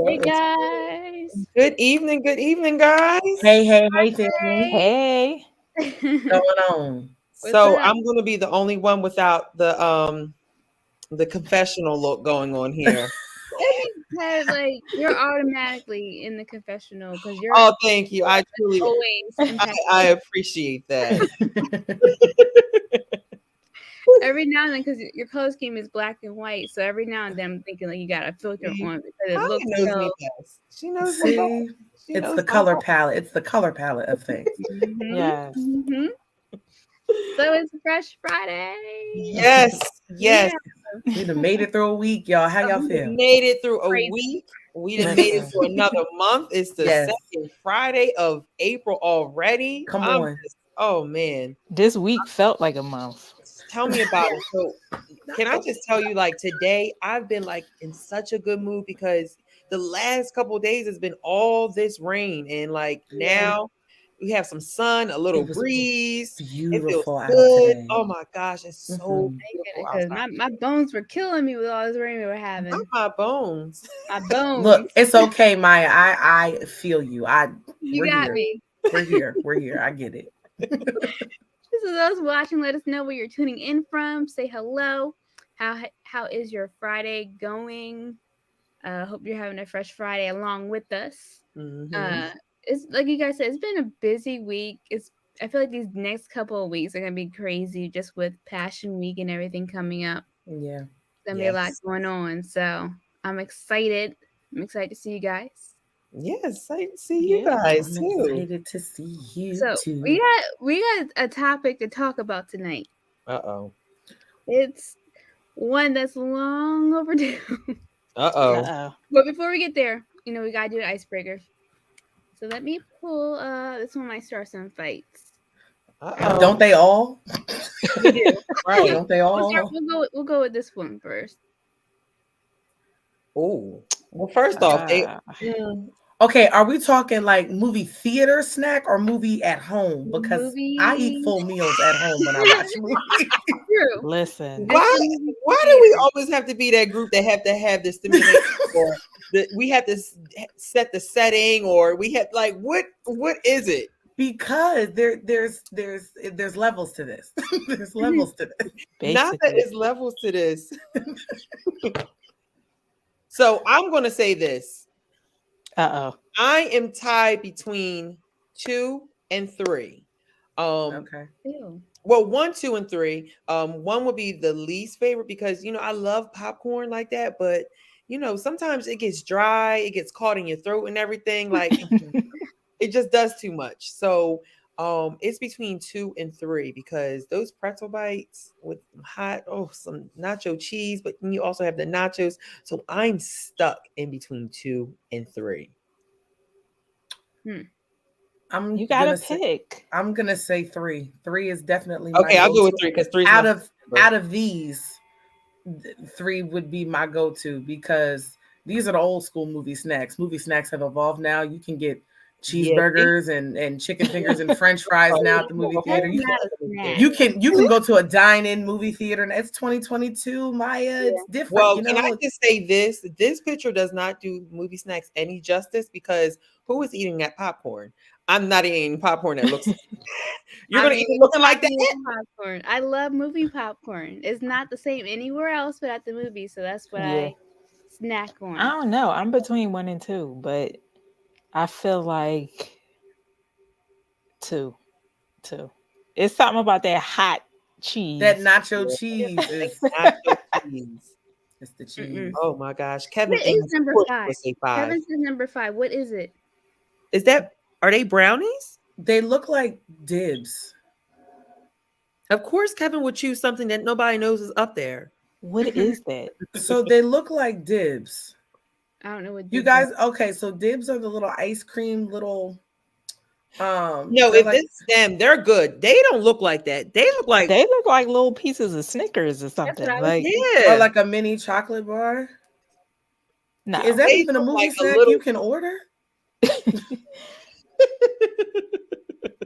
Hey guys. Good evening, guys. Hey, Tiffany. Hey. What's going on? So What's up? I'm gonna be the only one without the confessional look going on here. Because like you're automatically in the confessional because you're Oh, thank you. I truly always impeccable. I appreciate that. Every now and then, because your color scheme is black and white, so every now and then I'm thinking like you got a filter See, on because it Tanya looks knows so. me best. She knows me best. See, She it's knows the my color heart. palette. It's the color palette of things. Mhm, Yes. mhm. So it's Fresh Friday. Yes, yes. We done made it through a week, y'all. How y'all We done feel? made it through a Crazy. week. We done made it Listen. through another month. It's the Yes. second Friday of April already. Come I'm on. just, oh man. This week felt like a month. Tell me about it. So, can I just tell you, like today, I've been like in such a good mood because the last couple of days has been all this rain, and like now we have some sun, a little It was breeze. It feels beautiful out good. today. Oh my gosh, it's so beautiful Because outside. my bones were killing me with all this rain we were having. Not my bones. My bones. Look, it's okay, Maya. I feel you. You We're got here. me. We're here. We're here. I get it. So those watching, let us know where you're tuning in from. Say hello. How is your Friday going? Hope you're having a fresh Friday along with us. Mhm. It's like you guys said, it's been a busy week. I feel like these next couple of weeks are gonna be crazy just with Passion Week and everything coming up. Yeah. There's gonna be a lot Yes. going on. So I'm excited. I'm excited to see you guys. Yes, I see you Yeah. guys I'm too. excited to see you So too. we got a topic to talk about tonight. Uh-oh. It's one that's long overdue. Uh-oh. Uh-oh. But before we get there, we gotta do the icebreaker. So let me pull this one might start some fights. Uh-oh. Don't they all? We do. Right. Don't they all? We'll go with this one first. Oh. Well, first off, Okay, are we talking like movie theater snack or movie at home? Because I eat Movie. full meals at home when I watch movies. True. Listen. why do we always have to be that group that have to have the stimulation or we have to set the setting, or we have like what is it? Because there's levels to this. There's levels to this. Not that Basically. it's levels to this. So I'm gonna say this. Uh-oh. I am tied between 2 and 3. Okay. Ew. Well, 1, 2, and 3. One would be the least favorite because I love popcorn like that, but sometimes it gets dry, it gets caught in your throat and everything. Like it just does too much. So it's between 2 and 3 because those pretzel bites with some nacho cheese, but then you also have the nachos. So I'm stuck in between 2 and 3. You gotta pick. I'm gonna say 3. 3 is definitely my Okay, I'll go with go-to. 3 because 3 is out of these, 3 would be my go-to because these are the old school movie snacks. Movie snacks have evolved now. You can get cheeseburgers and chicken fingers and French fries now at the movie theater. You can go to a dine-in movie theater, and it's 2022, Maya. It's different. Well, can I just say this? This picture does not do movie snacks any justice because who is eating that popcorn? I'm not eating popcorn that looks like you're gonna eat it looking like that. Popcorn. I love movie popcorn. It's not the same anywhere else but at the movie, so that's what Yeah. I snack on. I don't know. I'm between 1 and 2, but I feel like 2. 2. It's something about that hot cheese. That nacho cheese is Nacho cheese. It's the cheese. Oh my gosh, Kevin. What is number 5? Say 5. Kevin says number 5. What is it? Are they brownies? They look like dibs. Of course, Kevin would choose something that nobody knows is up there. What is that? So they look like dibs. I don't know what you guys. Okay, so dibs are the little ice cream little. No, if it's them, they're good. They don't look like that. They look like little pieces of Snickers or something. Like or like a mini chocolate bar. No, is that even a movie snack you can order?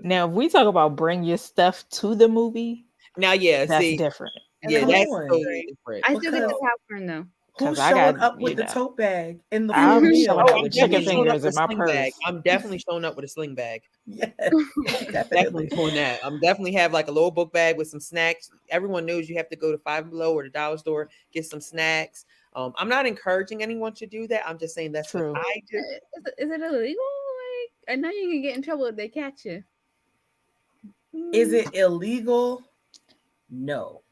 Now, if we talk about bring your stuff to the movie, now, that's different. Yeah, that's totally different. I still get the popcorn though. Who's because I showing got, up with the tote bag in the full I'm meal? showing Oh, up I'm with definitely chicken showing up fingers with in a my sling bag. purse. I'm definitely showing up with a sling bag. Yes, Definitely definitely. doing that. I'm definitely have like a little book bag with some snacks. Everyone knows you have to go to Five Below or the dollar store, get some snacks. I'm not encouraging anyone to do that. I'm just saying that's what True. I do. Is it illegal? Like, I know you can get in trouble if they catch you. Is it illegal? No.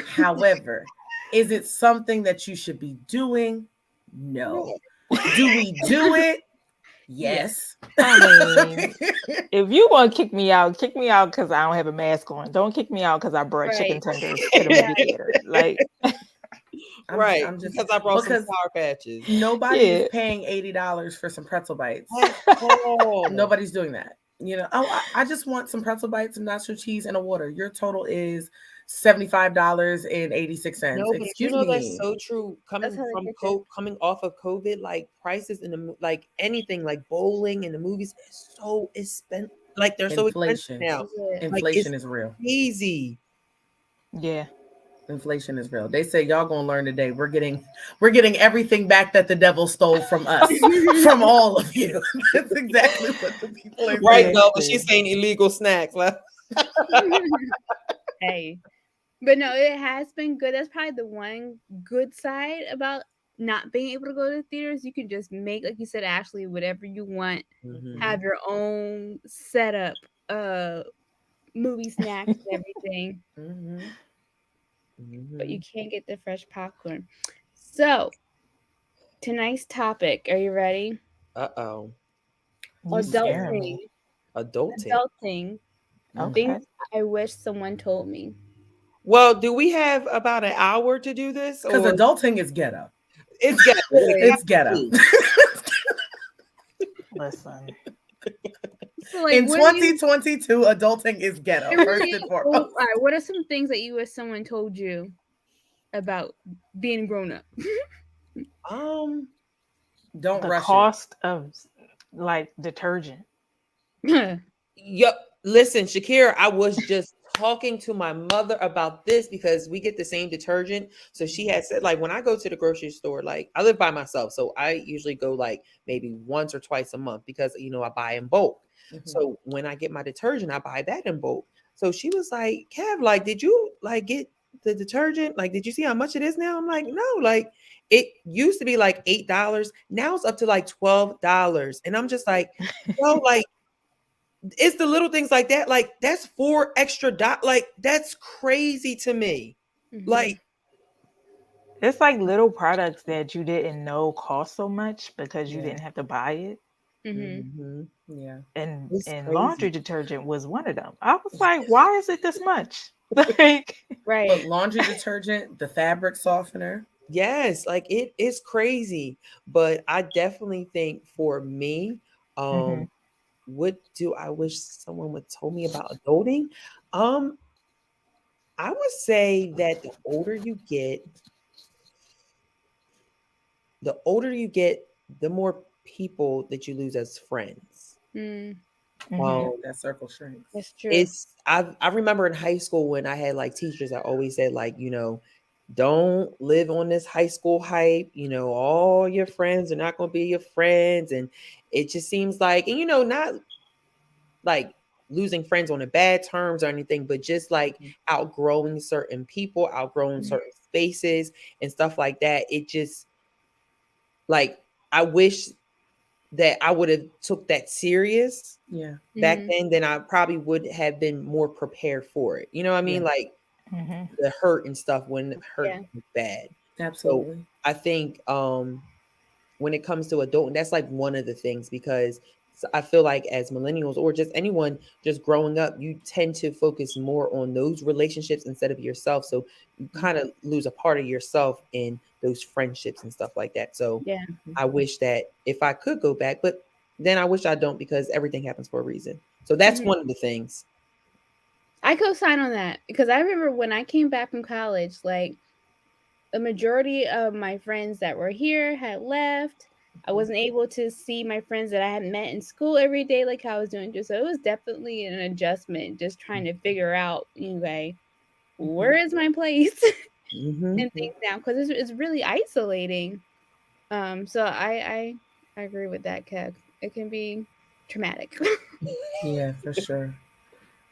However, is it something that you should be doing? No. Do we do it? Yeah. Yes. I mean, if you want to kick me out because I don't have a mask on. Don't kick me out because I brought chicken Right. tenders to the movie theater. Like, Right, I'm just because I brought some because Sour Patches. nobody is yeah. paying $80 for some pretzel bites. At all. Nobody's doing that. You know, oh, I just want some pretzel bites, some nacho cheese, and a water. Your total is $75.86. No, but you Excuse know that's me. so true. That's Coming how they from get you. coming off of COVID, like prices in the like anything like bowling and the movies is so expensive. Like they're so expensive Inflation. now. Is it? Like it's Inflation is real. crazy. Yeah. Inflation is real. They say y'all gonna learn today. We're getting everything back that the devil stole from us, from all of you. That's exactly what the people are Right, saying. though, but Listen. she's saying illegal snacks. Like, Hey. But no, it has been good. That's probably the one good side about not being able to go to theaters. You can just make, like you said, Ashley, whatever you want. mhm, Have your own setup, movie snacks and everything. Mhm. But you mhm. can't get the fresh popcorn. So tonight's topic. Are you ready? Uh-oh. You I'm scared. scaring Adulting. me. Adulting. Adulting. Mm. Things Okay. I wish someone told me. Well, do we have about an hour to do this, Because or adulting is ghetto. it's ghetto? It Really? It's has to ghetto. be. Listen. So, like, In what do you? 2022, adulting is ghetto, It first really and is. Well, all foremost. right. What are some things that you wish someone told you about being grown up? Um, Don't The rush it. cost of like detergent. Yup. Listen, Shakira, I was just talking to my mother about this because we get the same detergent. So she had said, like, when I go to the grocery store, like, I live by myself. So I usually go like maybe once or twice a month because, I buy in bulk. Mhm. So when I get my detergent, I buy that in bulk. So she was like, Kev, like, did you like get the detergent? Like, did you see how much it is now? I'm like, no, like, it used to be like $8. Now it's up to like $12. And I'm just like, yo, like, it's the little things like that. Like that's four extra like that's crazy to me. Mhm. Like, It's like little products that you didn't know cost so much because you Yeah. didn't have to buy it. Mhm. mhm, Yeah. it's And crazy. laundry detergent was one of them. I was like, why is it this much? Like, But Right. laundry detergent, the fabric softener. Yes, like it is crazy. But I definitely think for me, mhm. what do I wish someone would told me about adulting? Um, I would say that the older you get, the more people that you lose as friends. Mm, Yeah, Mhm. Um, that circle shrinks. that's true. I remember in high school when I had like teachers that always said like, don't live on this high school hype, all your friends are not going to be your friends, and it just seems like, and not like losing friends on the bad terms or anything, but just like Mhm. outgrowing certain people, outgrowing Mhm. certain spaces and stuff like that. It just like I wish that I would have took that serious Yeah. back Mhm. then, then I probably would have been more prepared for it. You know what I Yeah. mean? Like Mhm. the hurt and stuff when hurt Yeah. was bad. So Absolutely. I think when it comes to adulting, that's like one of the things because I feel like as millennials or just anyone just growing up, you tend to focus more on those relationships instead of yourself. So you Mhm. kind of lose a part of yourself in those friendships and stuff like that. So Yeah. Mhm. I wish that if I could go back, but then I wish I don't because everything happens for a reason. So that's Mhm. one of the things. I co-sign on that because I remember when I came back from college, like a majority of my friends that were here had left. I Mhm. wasn't able to see my friends that I had met in school every day like I was doing. So it was definitely an adjustment, just trying to figure out, anyway, Mhm. where is my place? Mm-hmm. and things down because it's really isolating. So I agree with that, Kev. It can be traumatic. Yeah, for sure.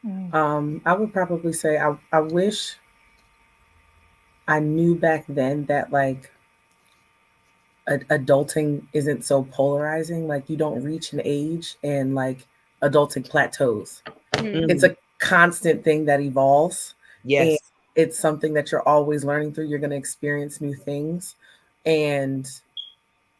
Mm. I would probably say I wish I knew back then that like adulting isn't so polarizing. Like you don't reach an age and like adulting plateaus. Mm, It's Mm-hmm. a constant thing that evolves, and Yes. it's something that you're always learning through. You're going to experience new things, and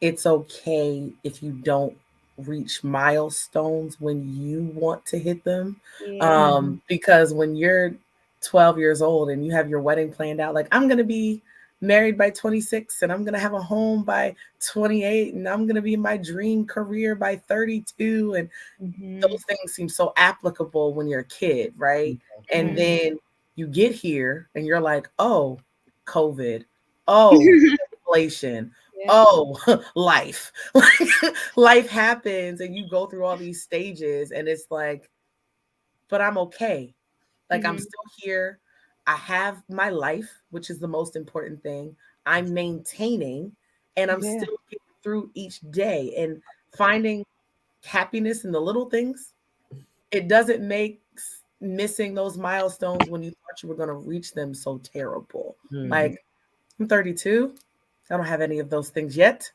it's okay if you don't reach milestones when you want to hit them. yeah. Because when you're 12 years old and you have your wedding planned out, like I'm going to be married by 26 and I'm going to have a home by 28 and I'm going to be in my dream career by 32, and Mm-hmm. those things seem so applicable when you're a kid, right? And Mm-hmm. then you get here and you're like, oh, COVID, oh, inflation, Yeah. oh, life. Life happens and you go through all these stages, and it's like, but I'm okay. Like I'm Mm-hmm. still here. I have my life, which is the most important thing. I'm maintaining, and I'm Yeah. still getting through each day and finding happiness in the little things. It doesn't make missing those milestones when you thought you were going to reach them so terrible. Mm-hmm. Like, I'm 32. I don't have any of those things yet.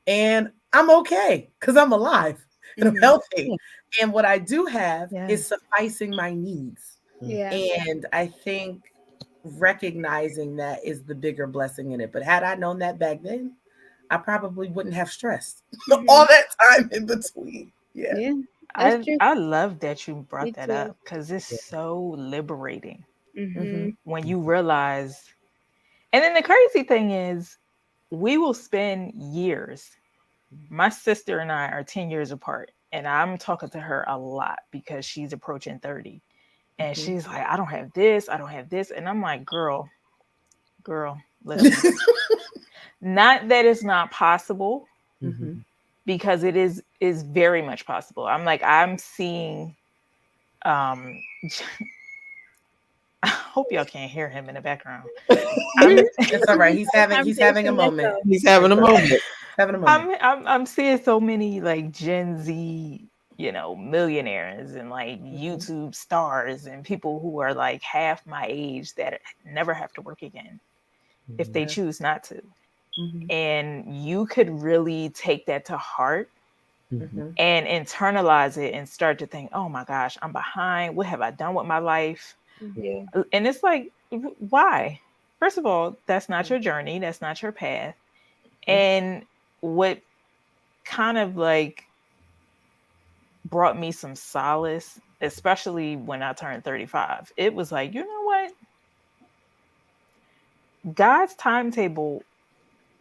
And I'm okay because I'm alive and I'm Mm-hmm. healthy. And what I do have is Yes. sufficing my needs. Yeah. And I think recognizing that is the bigger blessing in it. But had I known that back then, I probably wouldn't have stressed Mm-hmm. all that time in between. Yeah. Yeah. That's I true. I love that you brought Me that too. up because it's so liberating Mm-hmm. Mm-hmm. when you realize. And then the crazy thing is, we will spend years. My sister and I are 10 years apart, and I'm talking to her a lot because she's approaching 30. And Mm-hmm. she's like, I don't have this, I don't have this. And I'm like, girl, listen. Not that it's not possible, Mm-hmm. because it is very much possible. I'm like, I'm seeing um I hope y'all can't hear him in the background. I'm It's all right. He's having a Conversation moment. myself. He's having It's a all right. moment. Having a moment. I'm seeing so many like Gen Z, millionaires and like Mm-hmm. YouTube stars and people who are like half my age that never have to work again if they Yeah. choose not to. Mm-hmm. And you could really take that to heart Mm-hmm. Mm-hmm. and internalize it and start to think, oh my gosh, I'm behind. What have I done with my life? Mm-hmm. And it's like, why? First of all, that's not your journey, that's not your path. And what kind of like brought me some solace, especially when I turned 35, it was like, you know what? God's timetable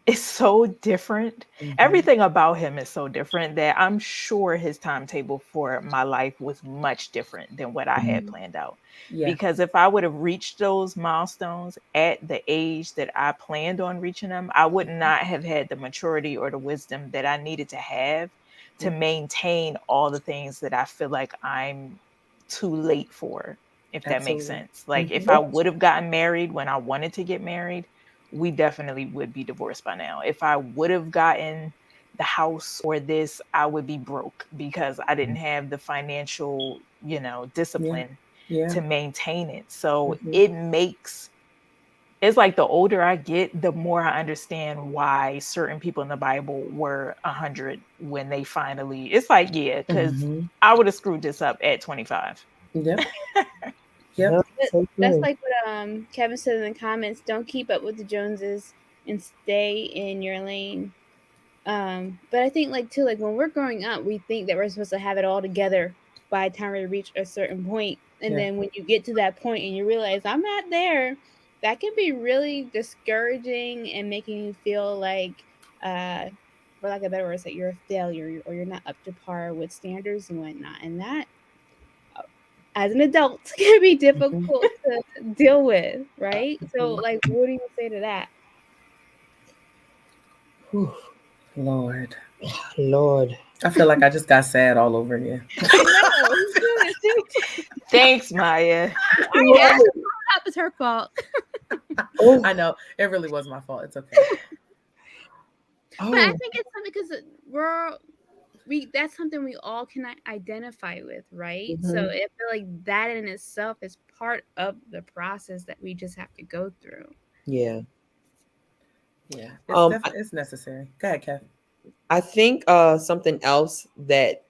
is so different. Mm-hmm. Everything about him is so different that I'm sure his timetable for my life was much different than what I had Mm-hmm. planned out. Yeah. Because if I would have reached those milestones at the age that I planned on reaching them, I would not have had the maturity or the wisdom that I needed to have to maintain all the things that I feel like I'm too late for, if that makes Absolutely. sense. Like if Mm-hmm. I would have gotten married when I wanted to get married, we definitely would be divorced by now. If I would have gotten the house or this, I would be broke because I didn't have the financial, Yeah. discipline Yeah. to maintain it. So Mm-hmm. it's like the older I get, the more I understand why certain people in the Bible were 100 when they finally, it's like, yeah, because Mm-hmm. I would have screwed this up at 25. Yep. Yep. Yep. But So that's true. like what Kevin said in the comments. Don't keep up with the Joneses and stay in your lane. But I think like too, like when we're growing up, we think that we're supposed to have it all together by the time we reach a certain point. And Yeah. then when you get to that point and you realize I'm not there, that can be really discouraging and making you feel like for lack of a better words, that you're a failure or you're not up to par with standards and whatnot. And that as an adult can be Mm-hmm. difficult to deal with, right? So Mm-hmm. like what do you say to that? Whew. Lord. Lord. I feel like I just got sad all over again. I know. He's good. Thanks, Maya. I know. It's her fault. Oh, I know it really was my fault. It's okay. But I oh. think it's something because we that's something we all can identify with, right? So Mhm. I feel like that in itself is part of the process that we just have to go through. Yeah. Yeah, it's Um, I, definitely it's necessary. Go ahead, Kev. I think something else that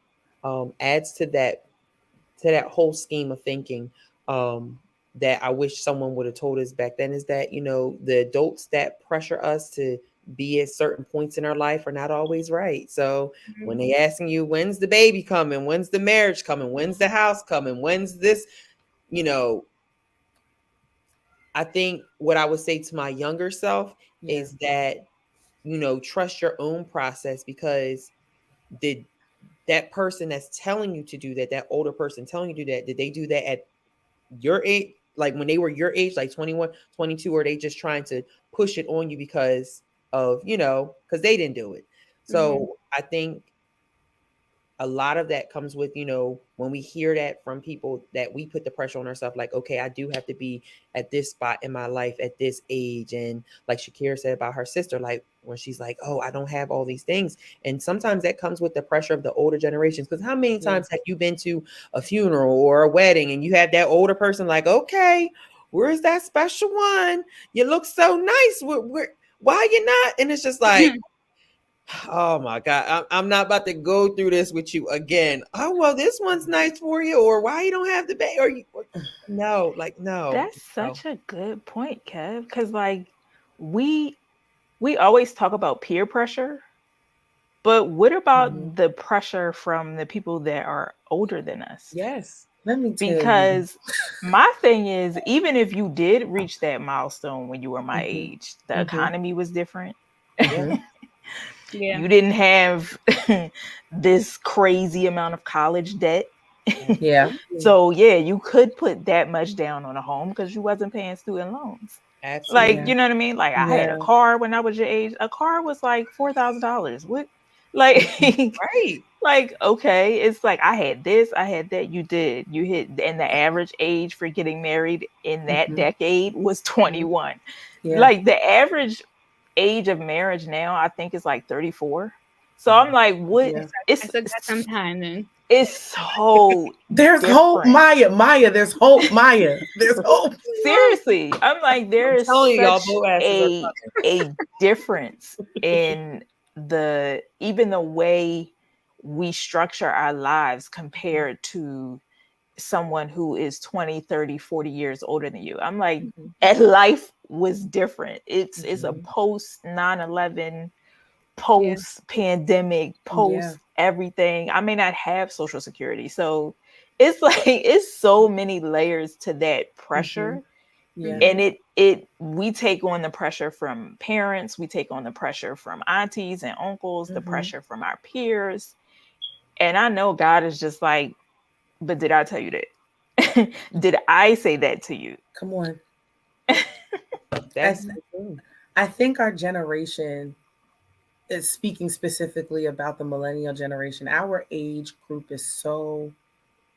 adds to that whole scheme of thinking, um, that I wish someone would have told us back then is that, the adults that pressure us to be at certain points in our life are not always right. So when Mhm. they asking you, when's the baby coming? When's the marriage coming? When's the house coming? When's this? You know, I think what I would say to my younger self Yeah. is that, trust your own process, because did that person that's telling you to do that, that older person telling you to do that, did they do that at your age, like when they were your age, like 21, 22, or they just trying to push it on you because of, because they didn't do it. Mhm. So I think a lot of that comes with, when we hear that from people, that we put the pressure on ourselves, like, okay, I do have to be at this spot in my life at this age. And like Shakira said about her sister, like when she's like, oh, I don't have all these things. And sometimes that comes with the pressure of the older generations. Because how many Yeah. times have you been to a funeral or a wedding and you have that older person like, okay, where's that special one? You look so nice. Why you not? And it's just like, oh my God, I'm not about to go through this with you again. Oh, well, this one's nice for you, or why you don't have the bag, no, like, no, That's no. such a good point, Kev. Because like we we always talk about peer pressure, but what Mhm. about the pressure from the people that are older than us? Yes. Let me tell you. Because my thing is, even if you did reach that milestone when you were my Hmm. age, the Hmm. economy was different. Yeah. Hmm. Yeah. You didn't have this crazy amount of college debt. Yeah. Absolutely. So yeah, you could put that much down on a home because you wasn't paying student loans. Like, Yeah. you Absolutely. know what I mean? Like I had a Yeah. car when I was your age. A car was like $4,000. What? Like Hmm. Right. like okay, it's like I had this, I had that. You did. You hit, and the average age for getting married in that Hmm. decade was Mhm. 21. Yeah. Like the average age of marriage now, I think is like 34. So I'm Mhm. like, what? Yeah. I still got some time then. It's so There's hope, different. Maya. Maya, there's hope, Maya. There's hope. Seriously, I'm like, there I'm is telling you, y'all, such both asses are a difference in the even the way we structure our lives coming. compared to someone who is 20, 30, 40 years older than you. I'm like, Mhm. and life was different. It's a Mhm. post 9/11, Yeah. post pandemic, Yeah. post everything. I may not have social security. So it's like it's so many layers to that Hmm. pressure. Yeah. And Mhm. it we take on the pressure from parents, we take on the pressure from aunties and uncles, the Hmm. pressure from our peers. And I know God is just like, but did I tell you that? Did I say that to you? Come on. I, That's the thing. I think our generation is speaking specifically about the millennial generation. Our age group is so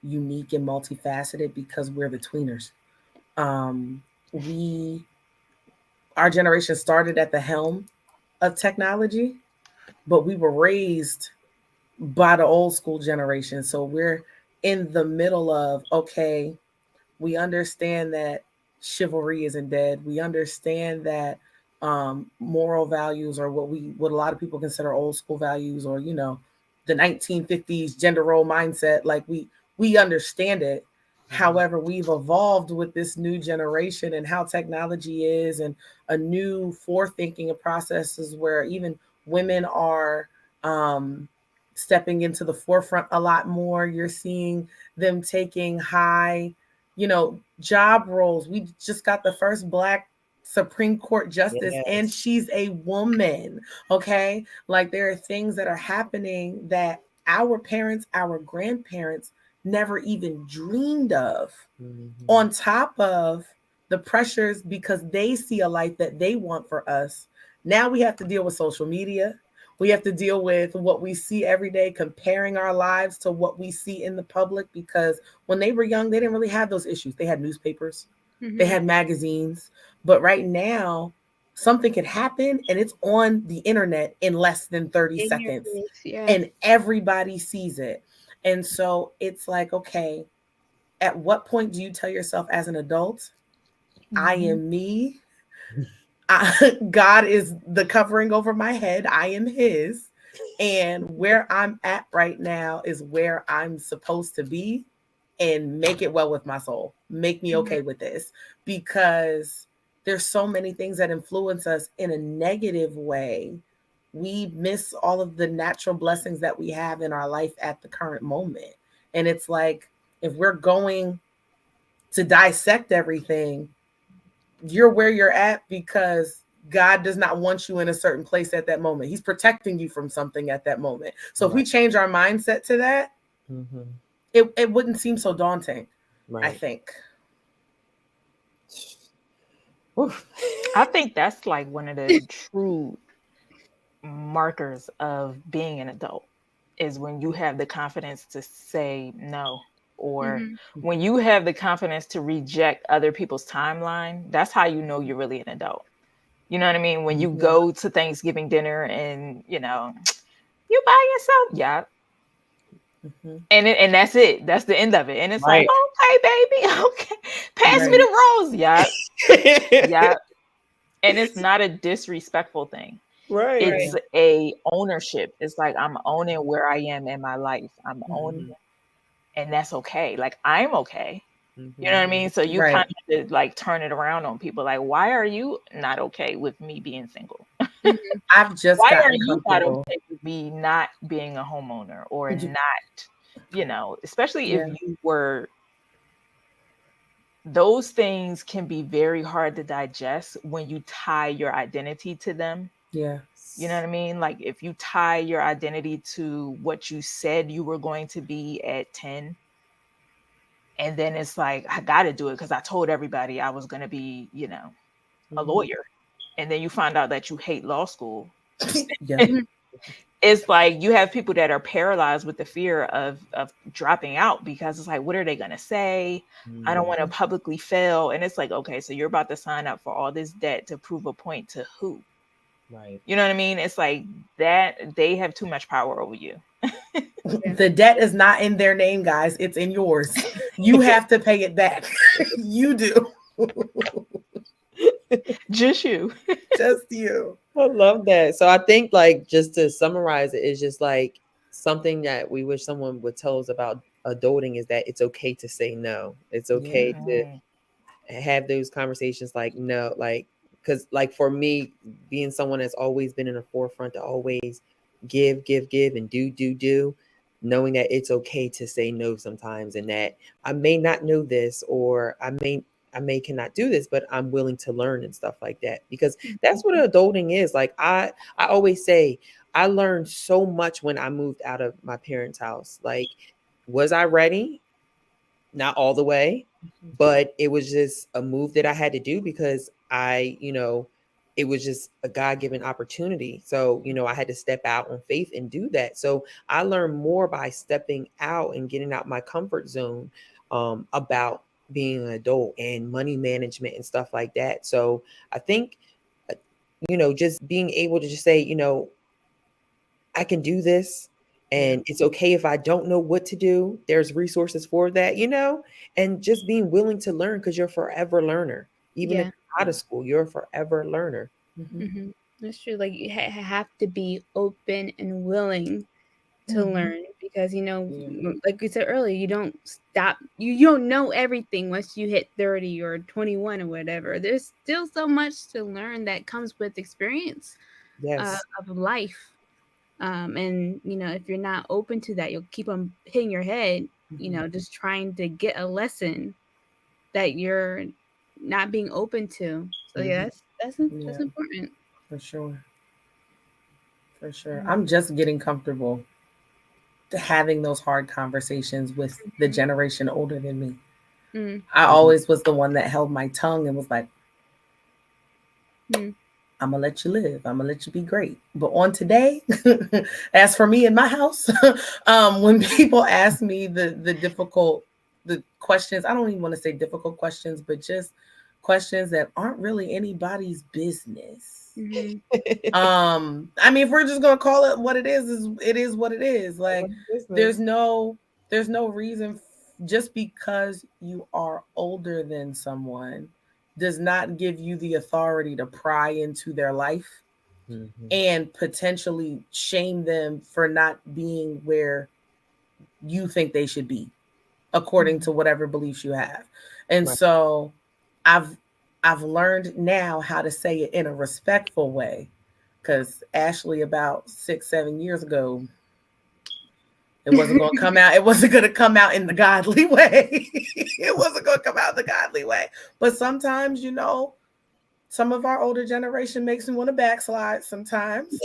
unique and multifaceted because we're the tweeners. Um, we our generation started at the helm of technology, but we were raised by the old school generation. So we're in the middle of, okay, we understand that chivalry isn't dead. We understand that moral values are what a lot of people consider old school values, or the 1950s gender role mindset. Like we understand it. Mhm. However, we've evolved with this new generation and how technology is, and a new forethinking of processes where even women are um, stepping into the forefront a lot more. You're seeing them taking high job roles. We just got the first Black Supreme Court justice, and Yes. she's a woman. Okay. Like there are things that are happening that our parents, our grandparents never even dreamed of, Mhm. on top of the pressures because they see a life that they want for us. Now we have to deal with social media. We have to deal with what we see every day, comparing our lives to what we see in the public, because when they were young, they didn't really have those issues. They had newspapers, they Mhm. had magazines. But right now, something could happen and it's on the internet in less than 30 In your seconds face, yeah. and everybody sees it. And so it's like, okay, at what point do you tell yourself as an adult, I Mhm. am me? God is the covering over my head. I am His. And where I'm at right now is where I'm supposed to be, and make it well with my soul. Make me Mhm. okay with this, because there's so many things that influence us in a negative way. We miss all of the natural blessings that we have in our life at the current moment. And it's like, if we're going to dissect everything, you're where you're at because God does not want you in a certain place at that moment. He's protecting you from something at that moment. So if we Right. change our mindset to that, Mm-hmm. it wouldn't seem so daunting, I Right. think. Oof. I think that's like one of the true markers of being an adult is when you have the confidence to say no, or Mhm. when you have the confidence to reject other people's timeline. That's how you know you're really an adult. You know what I mean? When you Yeah. go to Thanksgiving dinner and, you by yourself. Yeah. Mm-hmm. And that's it. That's the end of it. And it's like, Right. okay, baby, okay. Pass me Right. the rose. Yeah. Yeah. And it's not a disrespectful thing. Right. Right. It's a ownership. It's like I'm owning where I am in my life. I'm owning, Mm-hmm. and that's okay. Like I'm okay. You know Mm-hmm. what I mean? So you kind Right. of have to like turn it around on people. Like, why are you not okay with me being single? Mhm. I've just Why are gotten you not comfortable. okay with me not being a homeowner or not, especially if Yeah. you were, those things can be very hard to digest when you tie your identity to them. Yeah. You know what I mean? Like if you tie your identity to what you said you were going to be at 10, and then it's like, I got to do it because I told everybody I was going to be, a Mm-hmm. lawyer. And then you find out that you hate law school. Yeah. Mhm. It's like you have people that are paralyzed with the fear of dropping out because it's like, what are they going to say? I don't want to Mhm. publicly fail. And it's like, okay, so you're about to sign up for all this debt to prove a point to who? Right. You know what I mean? It's like that they have too much power over you. Yeah. The debt is not in their name, guys. It's in yours. You have to pay it back. You do. Just you. Just you. I love that. So I think like just to summarize it is just like something that we wish someone would tell us about adulting is that it's okay to say no. It's okay Yeah. to Mhm. have those conversations like no, like because like for me being someone that's always been in the forefront to always give and do, knowing that it's okay to say no sometimes, and that I may not know this, or I may cannot do this, but I'm willing to learn and stuff like that, because that's what adulting is. Like I always say, I learned so much when I moved out of my parents' house. Like, was I ready? Not all the way, but it was just a move that I had to do because it was just a God-given opportunity. So, I had to step out on faith and do that. So I learned more by stepping out and getting out my comfort zone, about being an adult and money management and stuff like that. So I think, uh, just being able to just say, I can do this. Yeah. And it's okay if I don't know what to do. There's resources for that, and just being willing to learn, because you're a forever learner. Even if Yeah. you're out of school, you're a forever learner. Mhm. Mhm. That's true. Like you have to be open and willing to Mhm. learn because Yeah. like we said earlier, you don't stop. You don't know everything once you hit 30 or 21 or whatever. There's still so much to learn that comes with experience Yes. of life. And if you're not open to that, you'll keep on hitting your head. Mhm. Just trying to get a lesson that you're not being open to. So yeah, Hmm. that's Yeah, important. for sure. For sure. Mhm. I'm just getting comfortable having those hard conversations with the generation older than me. Mhm. I Hmm. always was the one that held my tongue and was like, Mhm. I'm gonna let you live. I'm gonna let you be great. But on today, as for me in my house, when people ask me the questions, I don't even want to say difficult questions, but just questions that aren't really anybody's business. Mhm. I mean, if we're just gonna call it what it is what it is. Like, Business. there's no there's no reason just because you are older than someone does not give you the authority to pry into their life Mhm. and potentially shame them for not being where you think they should be according to whatever beliefs you have. And Right. so I've I've learned now how to say it in a respectful way, because Ashley about 6, 7 years ago, it wasn't going to come out. It wasn't going to come out in the godly way. It wasn't going to come out in the godly way. But sometimes, some of our older generation makes me want to backslide sometimes.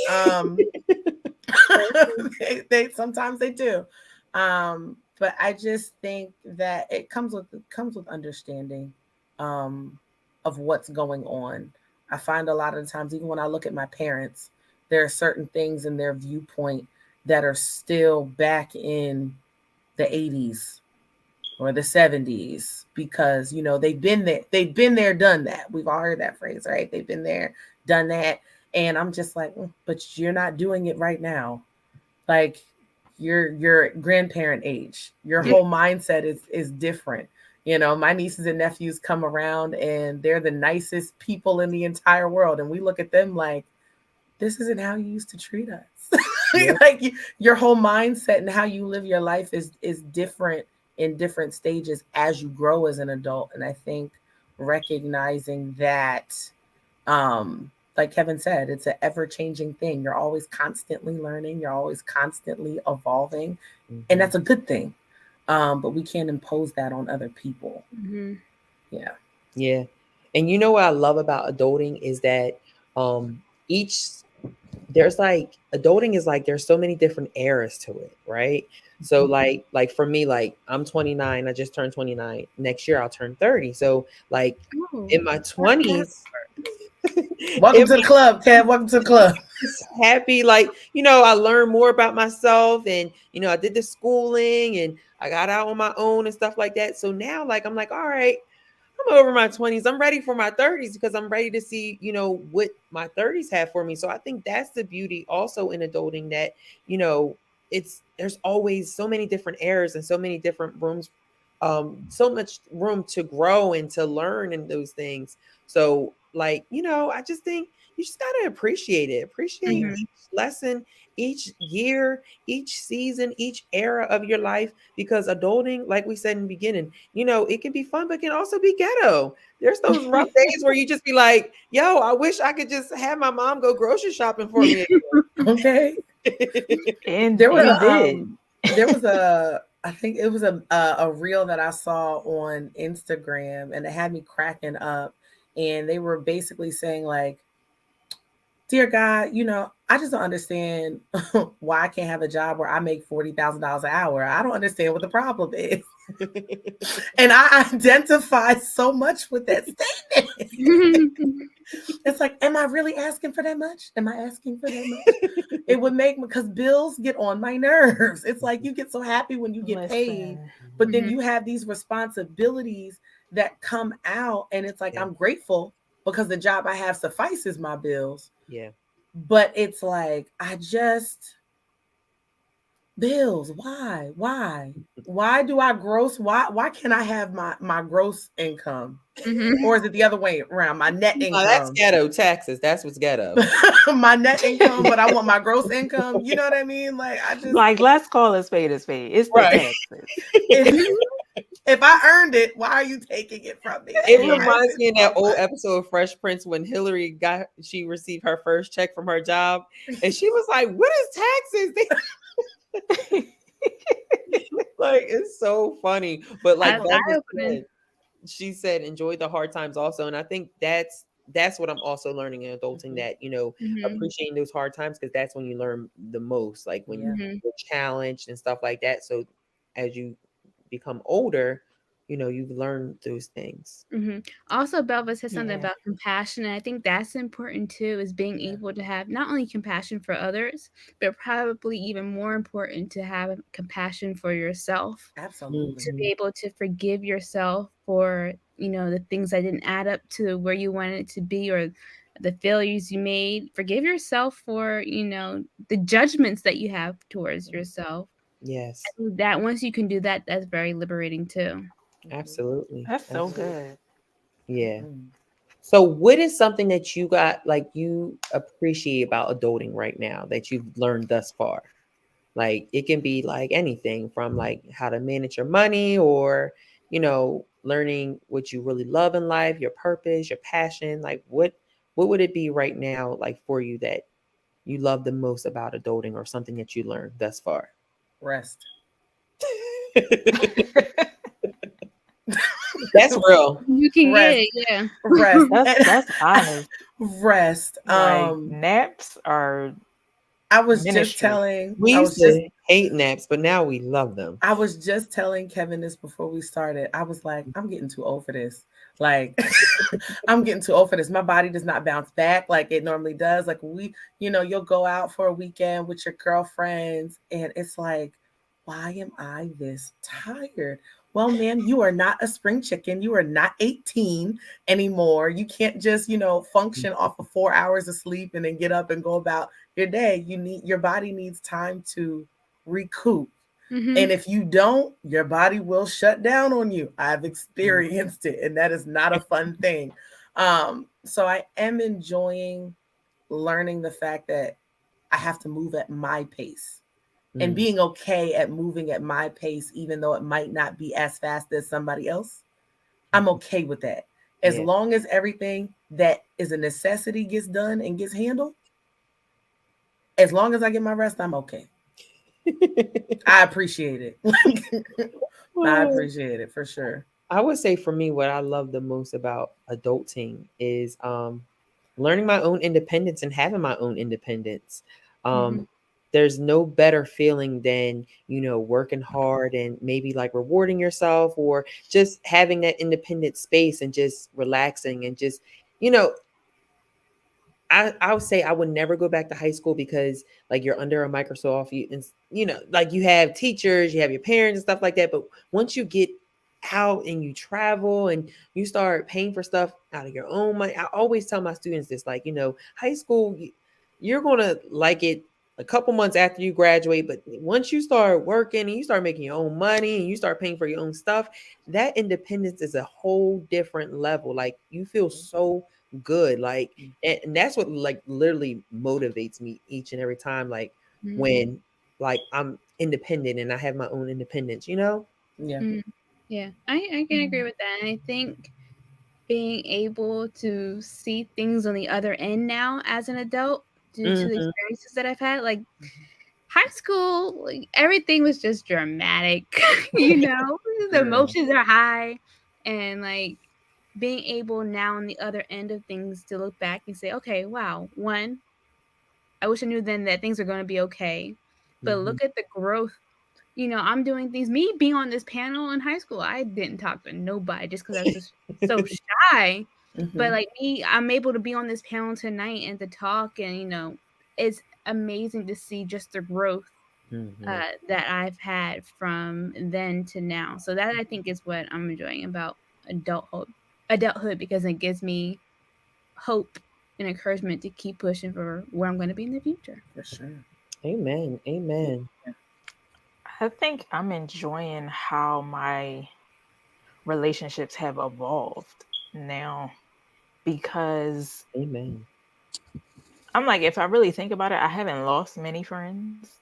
They sometimes they do. But I just think that it comes with understanding um, of what's going on. I find a lot of the times, even when I look at my parents, there are certain things in their viewpoint that are still back in the 80s or the 70s, because they've been there, done that. We've all heard that phrase, right? They've been there, done that. And I'm just like, but you're not doing it right now. Like, your grandparent age, your Yeah. whole mindset is different. My nieces and nephews come around and they're the nicest people in the entire world, and we look at them like, this isn't how you used to treat us. Yeah. Like, your whole mindset and how you live your life is different in different stages as you grow as an adult. And I think recognizing that, like Kevin said, it's an ever changing thing. You're always constantly learning, you're always constantly evolving, and Mhm. that's a good thing. But we can't impose that on other people. Mhm. Yeah. Yeah. And you know what I love about adulting is that um each there's like adulting is like there's so many different eras to it, right? So like for me, like I'm 29, I just turned 29. Next year I'll turn 30. So like Oh, in my happy 20s, Welcome in to the club, Kev. Welcome to the club. just happy, like, I learned more about myself, and I did the schooling, and I got out on my own and stuff like that. So now, like, I'm like, all right, I'm over my 20s. I'm ready for my 30s because I'm ready to see, what my 30s have for me. So I think that's the beauty also in adulting, that, there's always so many different eras and so many different rooms, so much room to grow and to learn in those things. So, like, I just think you just gotta appreciate it. Appreciate Yeah. Mhm. each lesson, each year, each season, each era of your life, because adulting, like we said in the beginning, it can be fun, but it can also be ghetto. There's those rough days where you just be like, yo, I wish I could just have my mom go grocery shopping for me Okay. again. And There was you a did. there was a I think it was a reel that I saw on Instagram, and it had me cracking up. And they were basically saying, like, dear God, I just don't understand why I can't have a job where I make $40,000 an hour. I don't understand what the problem is. And I identify so much with that statement. It's like, am I really asking for that much? Am I asking for that much? It would make me, because bills get on my nerves. It's like, you get so happy when you get paid, Listen. but then Mhm. you have these responsibilities that come out, and it's like, Yeah, I'm grateful because the job I have suffices my bills. yeah, But it's like, I just, bills, why do I gross, why can't I have my gross income? Mhm. Or is it the other way around, my net no, that's income? ghetto taxes. That's what's ghetto. My net income, but I want my gross income. You know what I mean? Like, I just, Like, let's call a spade a spade. It's the Right. taxes. if, if I earned it, why are you taking it from me? It Like, Yeah. why is reminds it me of that so old much? episode of Fresh Prince when she received her first check from her job, and she was like, "What is taxes?" Like, it's so funny. But like Velma Eye-opening. said, she said, "Enjoy the hard times also," and I think that's what I'm also learning in adulting, Mhm. that Mhm. appreciating those hard times, because that's when you learn the most. Like when Yeah. Mhm. you're challenged and stuff like that. So as you become older, you've learned those things. Also, Belva said something Yeah. about compassion, and I think that's important too, is being Yeah. able to have not only compassion for others, but probably even more important to have compassion for yourself. Absolutely. To be Mhm. able to forgive yourself for, the things that didn't add up to where you wanted it to be, or the failures you made. Forgive yourself for, the judgments that you have towards yourself. I Yes, think that once you can do that, that's very liberating too. Mhm. absolutely. That's so Absolutely. good. Yeah. Mhm. So what is something that you got like you appreciate about adulting right now that you've learned thus far? Like it can be like anything from like how to manage your money or, learning what you really love in life, your purpose, your passion. Like what would it be right now like for you that you love the most about adulting or something that you learned thus far? Rest. That's real. You can get Rest. it, yeah. Rest. That's honest. Rest. Like naps are I was just ministry. telling, We I used was just to hate naps, but now we love them. I was just telling Kevin this before we started. I was like, I'm getting too old for this. Like, I'm getting too old for this. My body does not bounce back like it normally does. Like, you'll go out for a weekend with your girlfriends, and it's like, why am I this tired? Well, ma'am, you are not a spring chicken. You are not 18 anymore. You can't just, function off of 4 hours of sleep and then get up and go about your day. Your body needs time to recoup, and Mhm. if you don't, your body will shut down on you. I've Mhm. experienced it, and that is not a fun thing. So I am enjoying learning the fact that I have to move at my pace and Mm, being okay at moving at my pace, even though it might not be as fast as somebody else. I'm mhm. okay with that. As Yeah. long as everything that is a necessity gets done and gets handled, as long as I get my rest, I'm okay. I appreciate it. I appreciate it for sure. I would say for me, what I love the most about adulting is learning my own independence and having my own independence. Mhm. Um, there's no better feeling than, working hard and maybe like rewarding yourself or just having that independent space and just relaxing and just, you know, I would say I would never go back to high school because like you're under a Microsoft, like you have teachers, you have your parents and stuff like that. But once you get out and you travel and you start paying for stuff out of your own money, I always tell my students this, like, high school, you're gonna like it a couple months after you graduate, but once you start working and you start making your own money and you start paying for your own stuff, that independence is a whole different level. Like you feel so good. Like and that's what like literally motivates me each and every time, like Mhm. when like I'm independent and I have my own independence. Yeah. Mhm. Yeah, I can agree with that, and I think being able to see things on the other end now as an adult due to the Hmm. experiences that I've had, like high school, like, everything was just dramatic, you know? The Girl. emotions are high, and, like, being able now on the other end of things to look back and say, "Okay, wow, 1, I wish I knew then that things were gonna be okay, but Hmm. look at the growth." I'm doing things me being on this panel in high school, I didn't talk to nobody just because I was just so shy, but, Hmm. like, I'm able to be on this panel tonight and to talk and, it's amazing to see just the growth Hmm. that I've had from then to now. So that I think is what I'm enjoying about adulthood because it gives me hope and encouragement to keep pushing for where I'm going to be in the future. For sure. Amen. Amen. I think I'm enjoying how my relationships have evolved now because Amen. I'm like, if I really think about it, I haven't lost many friends.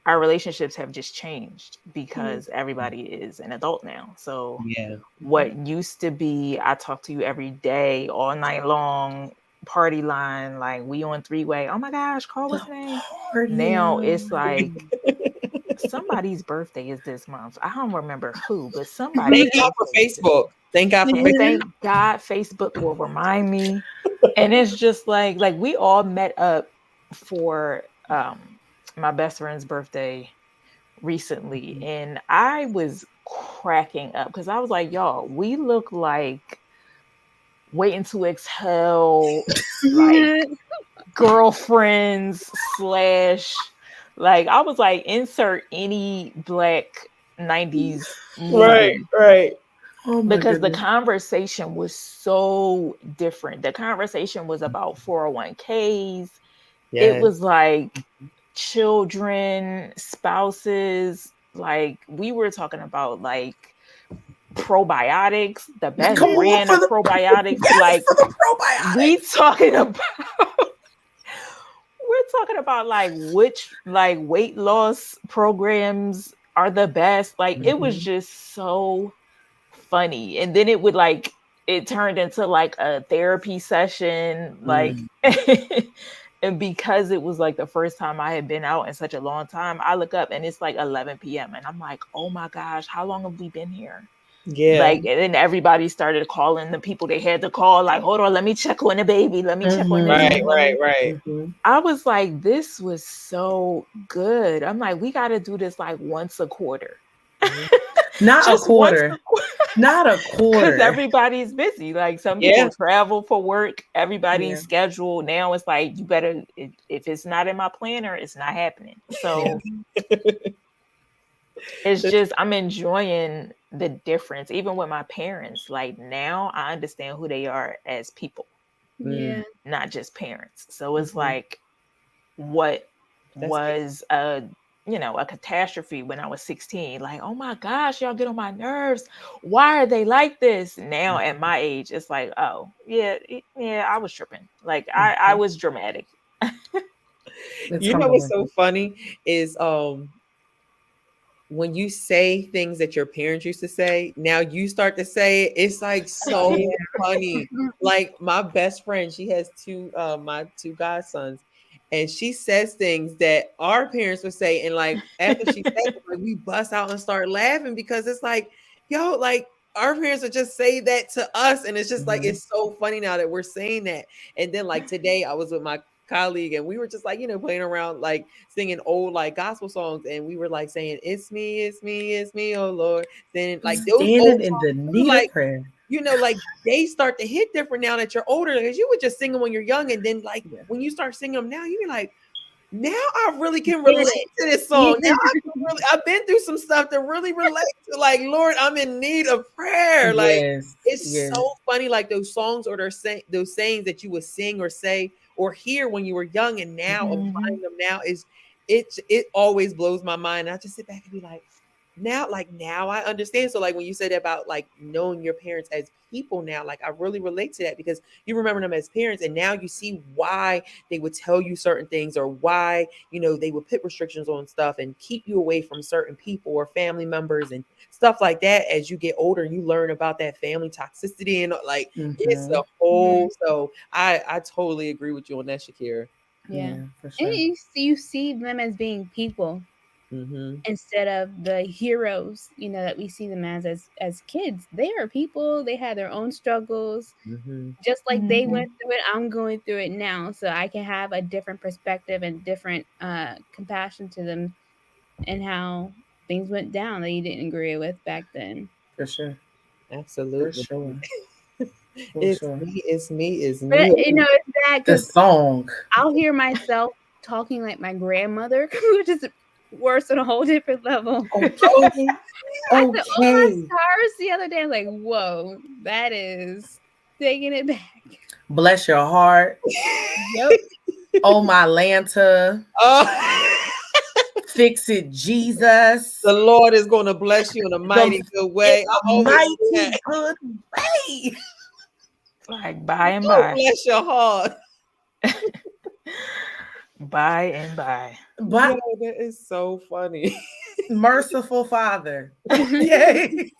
Our relationships have just changed Mhm. because everybody is an adult now. So Yeah. Hmm. what used to be I talk to you every day, all night long, party line, like we on three-way. Oh my gosh, call The what's the name? Now it's partying. like somebody's birthday is this month. I don't remember who, but somebody's Thank God for birthday is this Facebook. month. Thank God for Yeah. Facebook. Thank God Facebook will remind me. And it's just like we all met up for my best friend's birthday recently, and I was cracking up because I was like, y'all, we look like Waiting to Exhale, like girlfriends slash, like I was like, insert any black 90s Right, movie, right. Oh my because the goodness. conversation was so different. The conversation was about 401ks. It Yes. was like children, spouses, like we were talking about like probiotics, the best Come on brand for of the probiotics. yes Like for the we probiotics. talking about we're talking about like which like weight loss programs are the best. Like it was Mhm. just so funny. And then it would like it turned into like a therapy session, like Mm. and because it was like the first time I had been out in such a long time, I look up and it's like 11 p.m. and I'm like, oh my gosh, how long have we been here? Yeah. Like, and then everybody started calling the people they had to call, like, hold on, let me check on the baby, let me check on this. Right, Mhm. right, right. Mhm. I was like, this was so good. I'm like, we got to do this like once a quarter. Mhm. Not a Just once a quarter. quarter. Not a Because quarter. everybody's busy. Like some Yeah. people travel for work, Yeah. everybody's scheduled. Now it's like, you better, if it's not in my planner, it's not happening. Yeah. So it's just, I'm enjoying the difference. Even with my parents, like now I understand who they are as people, Yeah. not just parents. So it's Mhm. like, what That's good. was a catastrophe when I was 16, like, oh my gosh, y'all get on my nerves, why are they like this? Now at my age it's like, oh yeah, yeah, I was tripping, like I Mhm. was dramatic. It's You know what's humbling. so funny is when you say things that your parents used to say, now you start to say it, it's like Oh, so funny. Like my best friend, she has two my two godsons, and she says things that our parents would say, and like after she says it, like we bust out and start laughing because it's like, yo, like our parents would just say that to us, and it's just like Mhm. it's so funny now that we're saying that. And then like today, I was with my colleague and we were just like, playing around, like singing old like gospel songs, and we were like saying, it's me, it's me, it's me, oh Lord. Then like those old Standing in the songs too, need of like, prayer. like they start to hit different now that you're older, because you would just sing them when you're young, and then like Yeah. when you start singing them now, you're like, now I really can get relate it. to this Yeah. song. Now I've been through some stuff to really relate to, like, Lord, I'm in need of prayer. Like Yes. it's Yes. so funny, like those songs or those sayings that you would sing or say or hear when you were young, and now Mhm. applying them now is it always blows my mind. And I just sit back and be like now I understand. So like when you said about like knowing your parents as people now, like I really relate to that, because you remember them as parents and now you see why they would tell you certain things, or why they would put restrictions on stuff and keep you away from certain people or family members and stuff like that. As you get older, you learn about that family toxicity, and like it's a Mhm. whole. So I totally agree with you on that, Shakira. Yeah. Yeah, for And sure. you see them as being people Mm-hmm. instead of the heroes, that we see them as kids. They are people. They had their own struggles. Mm-hmm. Just like they Mhm. went through it, I'm going through it now. So I can have a different perspective and different compassion to them, and how things went down that you didn't agree with back then. For sure. For Absolutely. sure. For It's sure. me, it's me, it's But me. it's bad The because song. I'll hear myself talking like my grandmother, which is worse on a whole different level. Okay. I said, "Oh my Okay. stars!" The other day, I was like, "Whoa, that is taking it back." Bless your heart. Yep. Oh my Lanta. Oh, Fix it, Jesus. the Lord is going to bless you in a The mighty good in way. I a always say mighty that. good way. Like by and Oh, by, bless your heart. by and by. Yo, But that is so funny. merciful Father. Okay.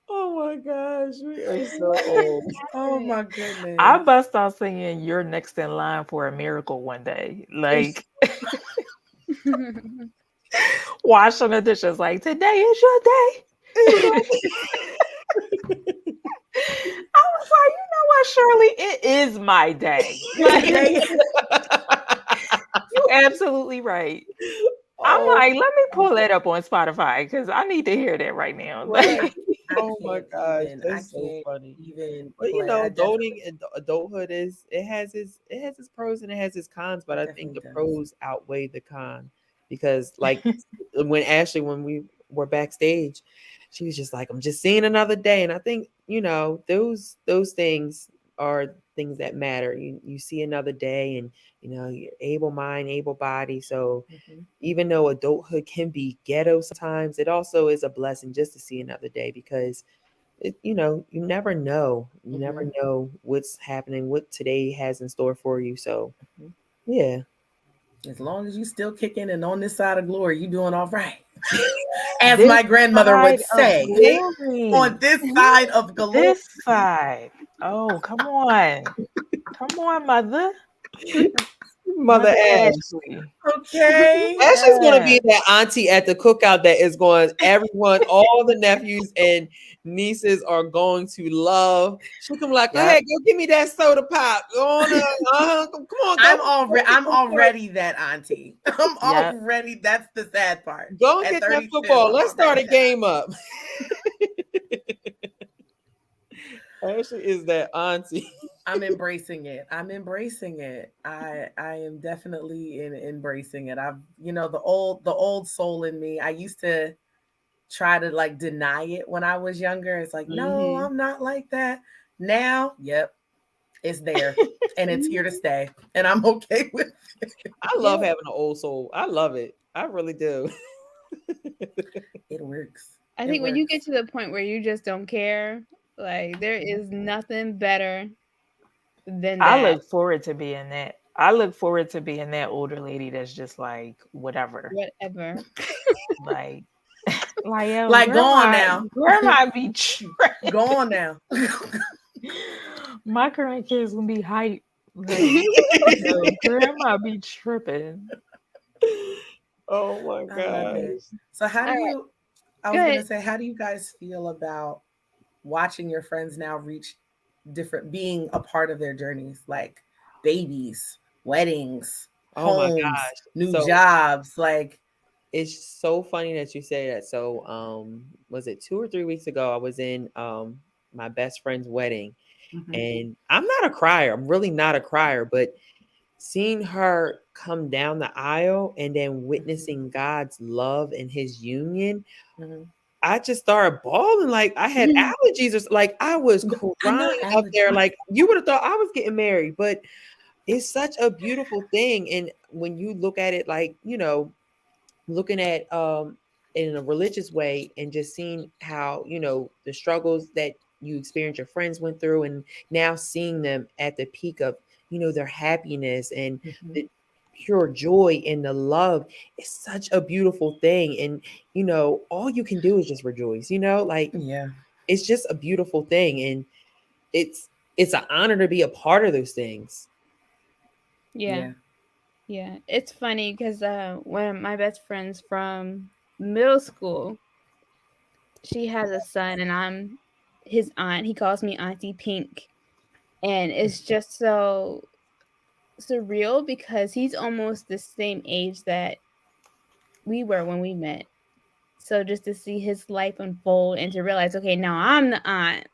Oh my gosh, we are so old. Oh my I goodness. bust out singing "You're Next in Line for a Miracle" one day, like washing the dishes. Like, today is your day. I was like, you know what, Shirley? It is my day. Like, Today you absolutely right. I'm Oh, like, let me pull that up on Spotify because I need to hear that right now. right. I Oh my can't gosh, even. I that's so can't funny. even But you play. know, I definitely, adulthood is it has its pros and it has its cons, but it I think definitely the does. pros outweigh the con because like when we were backstage, she was just like, I'm just seeing another day. And I think, you know, those things are things that matter. You see another day and you know, you're able mind, able body. So Mhm. even though adulthood can be ghetto sometimes, it also is a blessing just to see another day because you know, you never Mhm. know what's happening, what today has in store for you. So Mhm. yeah. As long as you still kicking and on this side of glory, you doing all right. As This my grandmother would side of say, on glory. this side of glory. This side. Oh, come on. Come on, mother. Mother Mother Ash. Ashley. Okay. Ashley's gonna Yeah. be that auntie at the cookout that is going, everyone, all the nephews and nieces are going to love. She can be like, go Yep. ahead, go give me that soda pop. Go on, come on, I'm go for it. already that auntie. I'm Yep. already, that's the sad part. Go and At get that 32, football. I'm Let's start already a that game up. Ashley is that auntie. I'm embracing it. I'm embracing it. I am definitely embracing it. I've, the old soul in me. I used to try to like deny it when I was younger. It's like, no, Hmm. I'm not like that. Now, yep, it's there and it's here to stay. And I'm okay with I love Yeah. having an old soul. I love it. I really do. it. Works. I It think when you works. get to the point where you just don't care, like there is nothing better than I that. look forward to being that. I look forward to being that older lady that's just like whatever. Whatever. Like like yo, Like, go on now. grandma be tripping. Go on now. My grandkids gonna be hype. Like, yo, grandma be tripping. Oh my I love it. gosh. So how do All right, you I go was ahead. gonna say, how do you guys feel about watching your friends now reach different, being a part of their journeys, like babies, weddings, Oh my homes, gosh. new So jobs, like it's so funny that you say that. So was it 2 or 3 weeks ago? I was in my best friend's wedding mhm, and I'm not a crier. I'm really not a crier, but seeing her come down the aisle and then mhm, witnessing God's love and his union, mhm. I just started bawling like I had allergies or like I was I know crying up there. allergies. Like you would have thought I was getting married, but it's such a beautiful thing. And when you look at it, like, you know, looking at in a religious way and just seeing how, you know, the struggles that you experienced your friends went through and now seeing them at the peak of, you know, their happiness and Mhm. the pure joy and the love is such a beautiful thing. And you know, all you can do is just rejoice, you know, like Yeah, it's just a beautiful thing. And it's it's an honor to be a part of those things. Yeah, yeah. yeah. It's funny because when my best friend's from middle school, she has a son, and I'm his aunt. He calls me Auntie Pink, and it's just so surreal because he's almost the same age that we were when we met. So just to see his life unfold and to realize, okay, now I'm the aunt.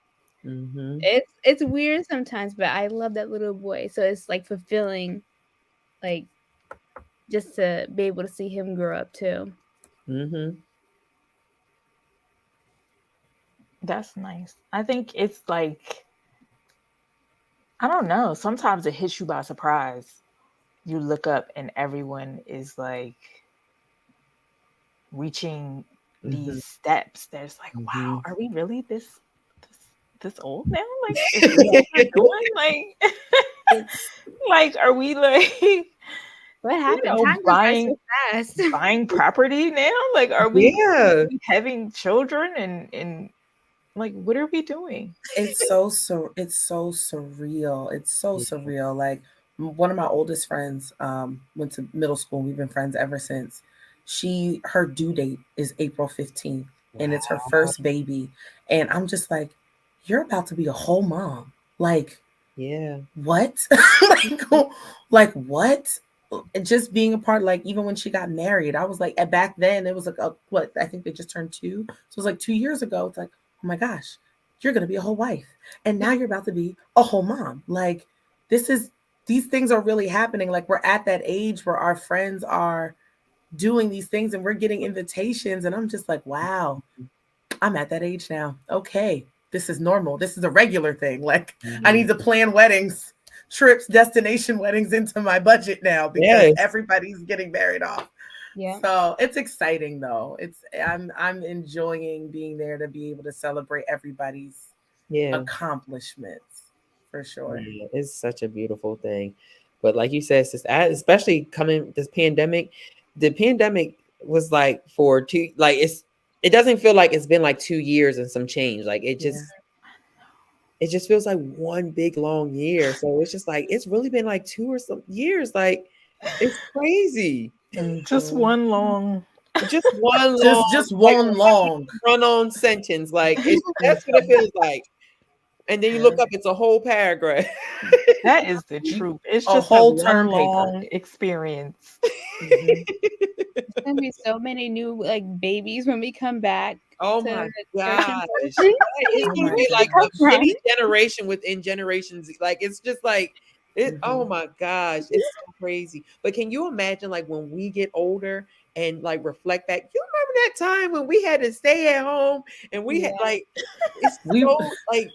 Mm-hmm. It's weird sometimes, but I love that little boy. So it's like fulfilling, like just to be able to see him grow up too. Mm-hmm. That's nice. I think it's like, I don't know. Sometimes it hits you by surprise. You look up and everyone is like reaching Mm-hmm. these steps. There's like, Mm-hmm. wow, are we really this this old now? Like, is this what we're doing? Like, It's like, are we like, What happened? Time goes by buying so fast. property now? Like, are Yeah. we having children and like, what are we doing? it's so surreal. It's so surreal. Like, one of my oldest friends went to middle school. We've been friends ever since. Her due date is April 15th, and it's her Wow. first baby. And I'm just like, you're about to be a whole mom. Like, Yeah. what? like, like what? and just being a part, like even when she got married, I was like, and back then it was like, what, I think they just turned 2. So it was like 2 years ago. It's like, oh my gosh, you're going to be a whole wife. And now you're about to be a whole mom. Like, these things are really happening. Like, we're at that age where our friends are doing these things and we're getting invitations. And I'm just like, wow, I'm at that age now. Okay, this is normal. This is a regular thing. Like, I need to plan weddings, trips, destination weddings into my budget now because everybody's getting married off. Yeah. So it's exciting though. I'm enjoying being there to be able to celebrate everybody's accomplishments for sure. Yeah, it's such a beautiful thing. But like you said, especially coming this pandemic, the pandemic was like for 2, like it doesn't feel like it's been like 2 years and some change. Like it just feels like one big long year. So it's just like it's really been like 2 or some years. Like it's crazy. Just one long just one long just one long run-on sentence. Like that's what it feels like. And then you look up, it's a whole paragraph. That is the truth. It's just a whole term long experience. There's gonna be so many new like babies when we come back. Oh my gosh. It's gonna be like a mini generation within generations. Like it's just like it, oh my gosh, it's so crazy. But can you imagine like when we get older and like reflect back? You remember that time when we had to stay at home and we had like it's so like,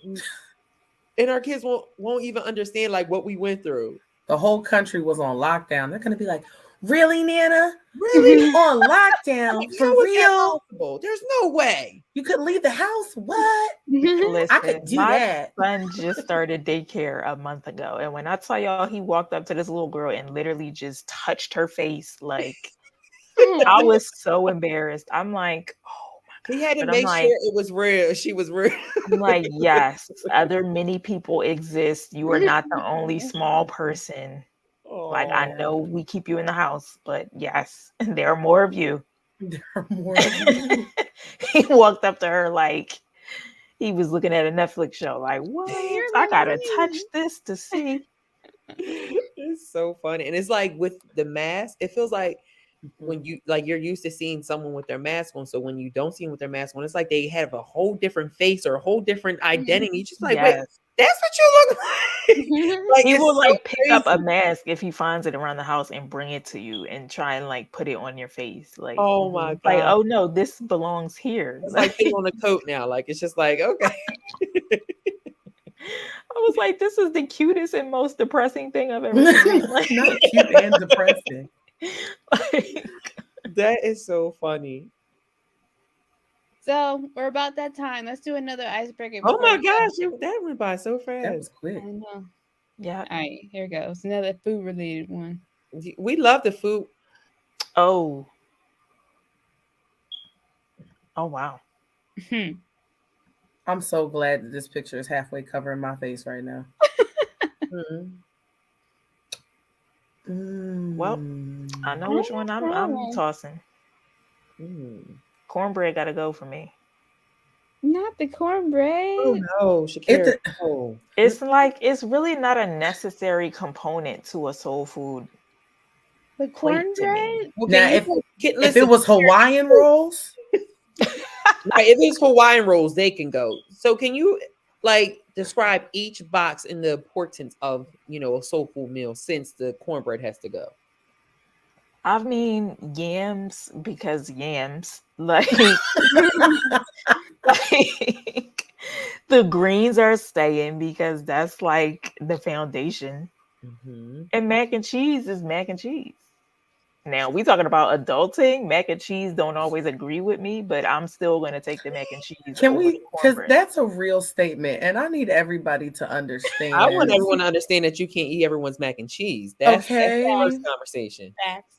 and our kids won't even understand like what we went through. The whole country was on lockdown. They're gonna be like, really, Nana? Really? On lockdown? Like, for real? There's no way. You couldn't leave the house? What? Listen, I could do that. My son just started daycare a month ago. And when I tell y'all, he walked up to this little girl and literally just touched her face. Like, I was so embarrassed. I'm like, oh my God. He had to make sure it was real. She was real. I'm like, yes, other many people exist. You are not the only small person. Like, I know we keep you in the house, but yes, there are more of you. There are more of you. He walked up to her like he was looking at a Netflix show. Like, what? I gotta touch this to see. It's so funny. And it's like with the mask, it feels like when you like you're used to seeing someone with their mask on. So when you don't see them with their mask on, it's like they have a whole different face or a whole different identity. You're just like, wait, that's what you look like. Like he will like pick up a mask if he finds it around the house and bring it to you and try and like put it on your face. Like, oh my God. Like, oh no, this belongs here. It's like putting on a coat now. Like it's just like, okay. I was like, this is the cutest and most depressing thing I've ever seen. Like, not cute and depressing. Like, that is so funny. So we're about that time. Let's do another icebreaker. Oh my gosh, that went by so fast. That was quick. I know. Yeah. All right, here goes. Another food related one. We love the food. Oh. Oh wow. I'm so glad that this picture is halfway covering my face right now. Well, I know which one I'm tossing. Cornbread got to go for me. Not the cornbread. Oh no, Shakira. It's like it's really not a necessary component to a soul food. The cornbread. Now, if it was Hawaiian rolls, right? If it's Hawaiian rolls, they can go. So, can you like describe each box in the importance of a soul food meal since the cornbread has to go? I mean, yams, because yams, like, like the greens are staying because that's like the foundation. And mac and cheese is mac and cheese. Now we talking about adulting. Mac and cheese don't always agree with me, but I'm still going to take the mac and cheese. Can we? Because that's a real statement, and I need everybody to understand. I want everyone to understand that you can't eat everyone's mac and cheese. That's the first conversation. Facts.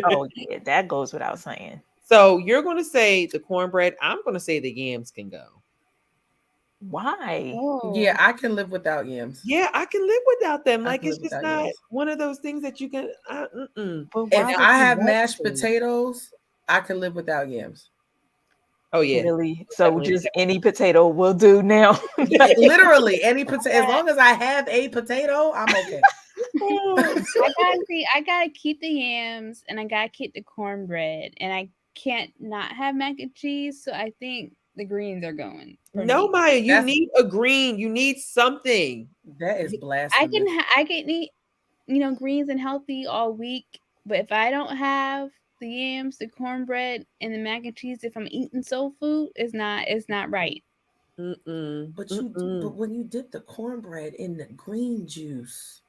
Oh yeah, that goes without saying. So you're going to say the cornbread. I'm going to say the yams can go. Why? Oh. Yeah, I can live without yams. Yeah, I can live without them. Like it's just not one of those things that you can. If I have mashed potatoes, I can live without yams. Oh yeah, really? So just any potato will do now. Literally any potato. As long as I have a potato, I'm okay. I gotta keep the yams and I gotta keep the cornbread, and I can't not have mac and cheese. So I think the greens are going for No, me. Maya, you That's need a green. You need something. that is blasphemous. I can eat greens and healthy all week, but if I don't have the yams, the cornbread, and the mac and cheese, if I'm eating soul food, it's not right. Mm-mm. But Mm-mm. when you dip the cornbread in the green juice,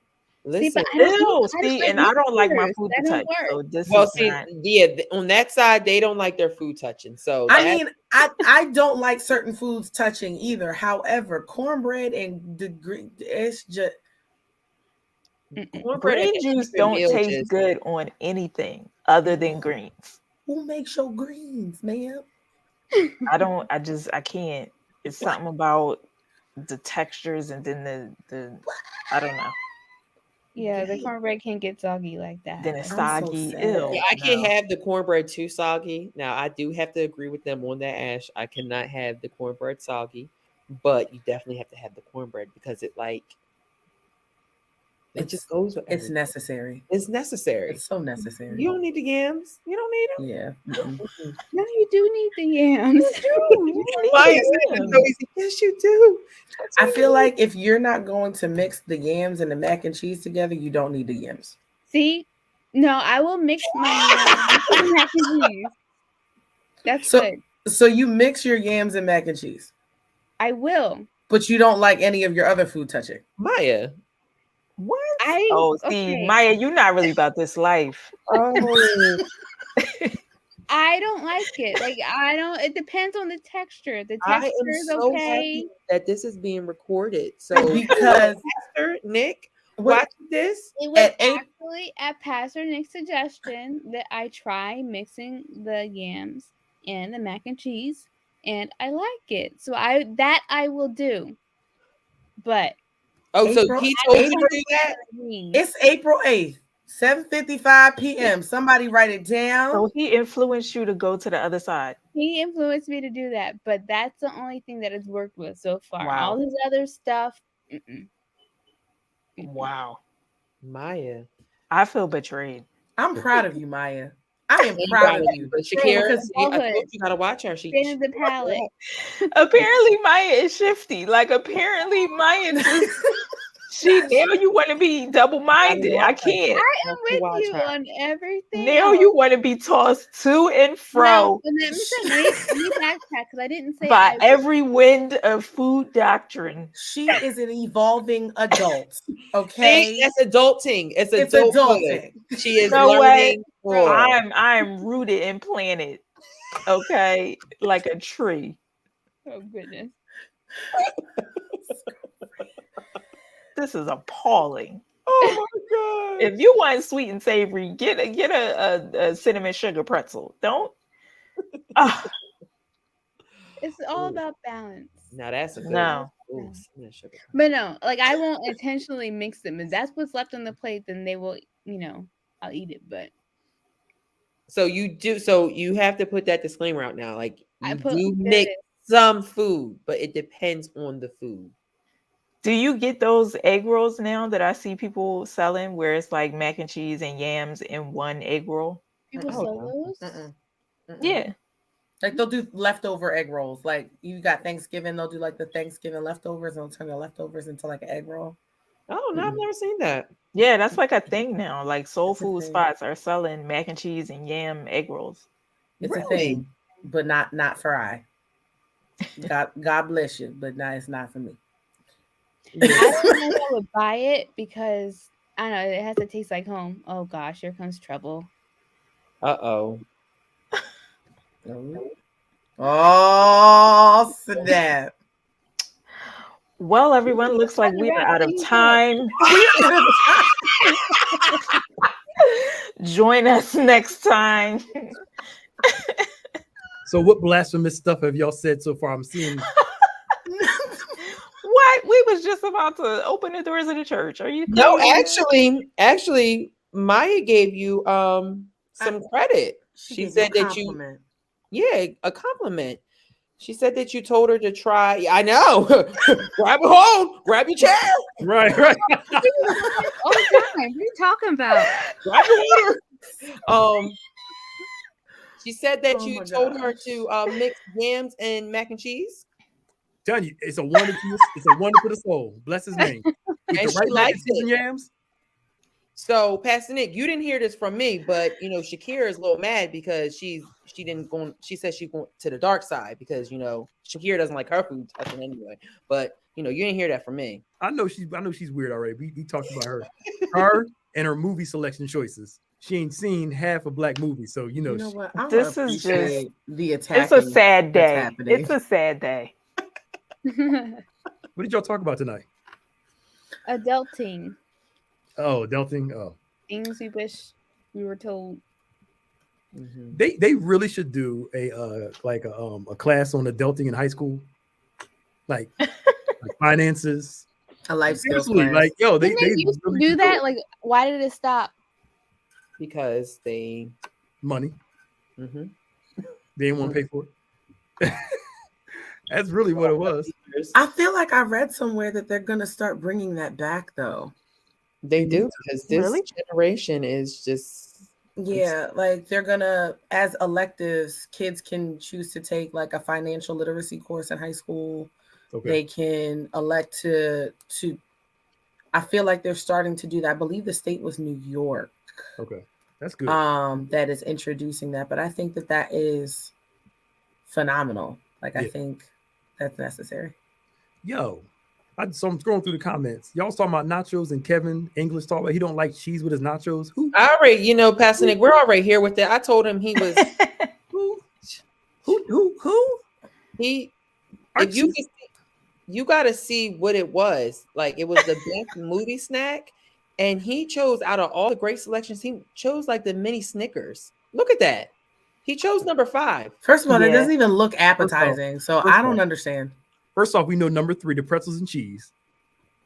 See, but Listen. Ew, I don't see, like and I don't like my mixers. food to That don't touch, work. so this Well, is see, not. yeah, on that side, they don't like their food touching. So I that mean, I don't like certain foods touching either. However, cornbread and the green, it's just Mm-mm. cornbread at Green a juice different don't meal taste just good on anything other than greens. who makes your greens, man? I can't. It's something about the textures and then the I don't know. Yeah, the Dang, cornbread can't get soggy like that. Then it's I'm so soggy. yeah, sad. Ew, I can't no. have the cornbread too soggy. Now, I do have to agree with them on that, Ash. I cannot have the cornbread soggy, but you definitely have to have the cornbread because it just It's goes with it's everything. necessary. It's necessary. It's so You necessary. don't need the yams. You don't need Yeah. them. Mm-mm. Mm-mm. No, you do need the yams. You do. You Why need is it the the yams. noisy? Yes, you do. That's I what feel you like if you're not going to mix the yams and the mac and cheese together, you don't need the yams. See? No, I will mix my yams with the mac and cheese. That's So good. so you mix your yams and mac and cheese, I will. but you don't like any of your other food touching. Maya. What? I Oh, see, okay. Maya, you're not really about this life. Oh, I don't like it. Like I don't. It depends on the texture. The I texture am is so okay. happy that this is being recorded. So, Because Pastor Nick, what watch this. It was at eight actually at Pastor Nick's suggestion that I try mixing the yams and the mac and cheese, and I like it. So I will do. But Oh, so April he I told don't you April to do understand that? the greens. it's April 8th, 7:55 p.m. Somebody write it down. So he influenced you to go to the other side. He influenced me to do that, but that's the only thing that has worked with so far. All Wow. this other stuff, mm-mm, mm-mm. Wow. Maya. I feel betrayed. I'm proud of you, Maya. I am You proud gotta, of you but Bro, Shakira, because see, I told adulthood, you gotta watch her. been She in the palette. Apparently Maya is shifty. Like apparently Maya just she now you want to be gotta double-minded. watch I her. can't. I You am have to with watch you her. on everything Now else. you want to be tossed to and No, fro and let me backtrack because I didn't say by I every wind of food doctrine. she is an evolving adult. See, Okay, that's adulting. It's it's adulthood. adulting. She You is know what? learning bro. more. I'm rooted and planted, okay, like a tree. Oh goodness. This is appalling. Oh my If you want sweet and savory, get a cinnamon sugar pretzel. Don't. Ah, It's god. all Ooh, about balance. now that's a good one. no. Ooh, Balance. cinnamon sugar. But no, like I won't intentionally mix them. If that's what's left on the plate, then they will, I'll eat it. But So you do. So you have to put that disclaimer out now. Like I you put do there it mix is. some food, but it depends on the food. Do you get those egg rolls now that I see people selling where it's like mac and cheese and yams in one egg roll? People Mm-mm, Oh sell no. those. mm-mm, mm-mm. Yeah. Like they'll do leftover egg rolls. Like you got Thanksgiving, they'll do like the Thanksgiving leftovers and they'll turn the leftovers into like an egg roll. Oh no, I've Mm-mm. never seen that. Yeah, that's like a thing now. Like soul It's a food thing. spots are selling mac and cheese and yam egg rolls. It's a Really? thing, but not for I. God bless you, but it's not for me. I Yeah. don't know if I would buy it because I don't know it has to taste like home. Oh gosh, here comes trouble. Uh-oh. Oh snap! Well, everyone, looks like That's a we are wrap. out There of you go. time. We are out of time. Join us next time. So, what blasphemous stuff have y'all said so far? I'm seeing. What? We was just about to open the doors of the church. Are you No, crazy? actually, Maya gave you some credit. She She gave you a said that you compliment. yeah, a compliment. She said that you told her to try. Yeah, I know. Grab a hold. Grab your chair. Right, right. All the time. What are you talking about? Grab your water. She said that Oh you my told her gosh. to mix yams and mac and cheese, Telling you, it's a wonder for the soul. Bless his name. With and the she right mac and likes cheese and it. yams. So, Pastor Nick, you didn't hear this from me, but Shakira is a little mad because she didn't go. She said she went to the dark side because Shakira doesn't like her food touching anyway. But you didn't hear that from me. I know she's weird already. We talked about her and her movie selection choices. She ain't seen half a black movie, so You know what? I This is just appreciate the it's attacking a sad that's day. happening. It's a sad day. What did y'all talk about tonight? Adulting. Oh, adulting. Oh, Things we wish we were told. they really should do a class on adulting in high school, like finances. A life skills Seriously, class. like yo, they Didn't they used to really do should that? it. Like, why did it stop? Because they. Money. Mm-hmm. They didn't want to pay for it. That's really what it was. I feel like I read somewhere that they're gonna start bringing that back, though. They do because this Really? generation is just. Yeah, like they're gonna, as electives, kids can choose to take like a financial literacy course in high school. Okay. They can elect to. I feel like they're starting to do that. I believe the state was New York. Okay. That's good. That is introducing that, but I think that is phenomenal. Like, I Yeah. think that's necessary. Yo, so I'm scrolling through the comments. Y'all was talking about nachos and Kevin English talking about he don't like cheese with his nachos. Who? I already, Pastor Nick, we're already here with that. I told him he was Who? he. Aren't If you could see, you got to see what it was. Like, it was the best movie snack, and he chose out of all the great selections. He chose like the mini Snickers. Look at that. He chose number 5. First of all, that Yeah. doesn't even look appetizing, so first I don't off. understand. First off, we know number 3, the pretzels and cheese.